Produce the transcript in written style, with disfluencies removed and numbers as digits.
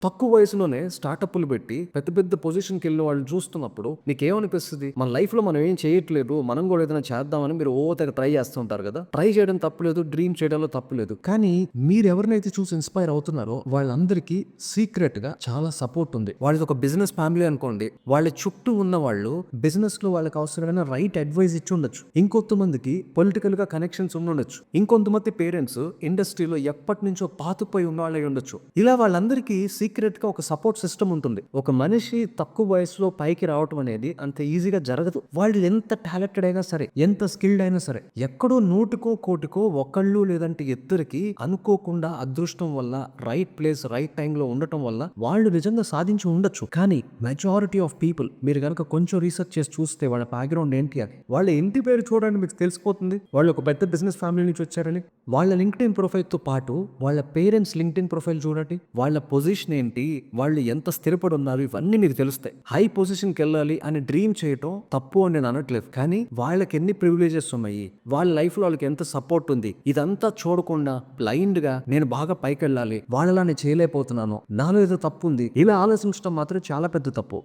తక్కువ వయసులోనే స్టార్టప్‌లు పెట్టి పెద్ద పెద్ద పొజిషన్‌కి వెళ్ళిన వాళ్ళని చూస్తున్నప్పుడు నీకేమనిపిస్తది? మన లైఫ్‌లో మనం ఏం చేయట్లేదు. మనం కూడా ఏదైనా చేద్దామని మీరు తెగ ట్రై చేస్తూ ఉంటారు కదా! ట్రై చేయడం తప్పులేదు. డ్రీమ్ చేయడంలో తప్పులేదు. కానీ మీరెవరినైతే చూసి ఇన్‌స్పైర్ అవుతున్నారో వాళ్ళందరికీ సీక్రెట్‌గా చాలా సపోర్ట్ ఉంది. వాళ్ళది ఒక బిజినెస్ ఫ్యామిలీ అనుకోండి. వాళ్ళ చుట్టూ ఉన్న వాళ్ళు బిజినెస్‌లో వాళ్ళకి అవసరమైన రైట్ అడ్వైస్ ఇచ్చి ఉండొచ్చు. ఇంకొంతమందికి పొలిటికల్‌గా కనెక్షన్స్ ఉండుండొచ్చు. ఇంకొంతమంది పేరెంట్స్ ఇండస్ట్రీలో ఎప్పటినుంచో పాతుకుపోయి ఉన్నవాళ్ళై ఉండొచ్చు. ఇలా వాళ్ళందరికీ సీక్రెట్‌గా ఒక సపోర్ట్ సిస్టమ్ ఉంటుంది. ఒక మనిషి తక్కువ వయసులో పైకి రావటం అనేది అంత ఈజీగా జరగదు. వాళ్ళు ఎంత టాలెంటెడ్ అయినా సరే, ఎంత స్కిల్డ్ అయినా సరే, ఎక్కడో నూటికో, కోటికో ఒకళ్ళు లేదంటే ఇద్దరికి అనుకోకుండా అదృష్టం వల్ల రైట్ ప్లేస్, రైట్ టైంలో ఉండటం వల్ల వాళ్ళు నిజంగా సాధించి ఉండొచ్చు. కానీ మెజారిటీ ఆఫ్ పీపుల్ మీరు గనక కొంచెం రీసెర్చ్ చేసి చూస్తే వాళ్ళ బ్యాక్‌గ్రౌండ్ ఏంటి అని, వాళ్ళ ఇంటి పేరు చూడండి మీకు తెలిసిపోతుంది. వాళ్ళు ఒక పెద్ద బిజినెస్ ఫ్యామిలీ నుంచి వచ్చారని. వాళ్ళ లింక్డ్ఇన్ ప్రొఫైల్‌తో పాటు వాళ్ళ పేరెంట్స్ లింక్డ్ఇన్ ప్రొఫైల్ చూడండి. వాళ్ళ పొజిషన్ ఏంటి? వాళ్ళు ఎంత స్థిరపడి ఉన్నారు? ఇవన్నీ మీకు తెలుస్తాయి. హై పొజిషన్‌కెళ్ళాలి అని డ్రీమ్ చేయటం తప్పు అని నేను అనట్లేదు. కానీ వాళ్ళకి ఎన్ని ప్రివిలేజెస్ ఉన్నాయి? వాళ్ళ లైఫ్‌లో వాళ్ళకి ఎంత సపోర్ట్ ఉంది? ఇదంతా చూడకుండా బ్లైండ్‌గా నేను బాగా పైకెళ్ళాలి. వాళ్ళలా నేను చేయలేకపోతున్నాను. నాలో ఏదో తప్పుంది. ఇలా ఆలోచించడం మాత్రం చాలా పెద్ద తప్పు.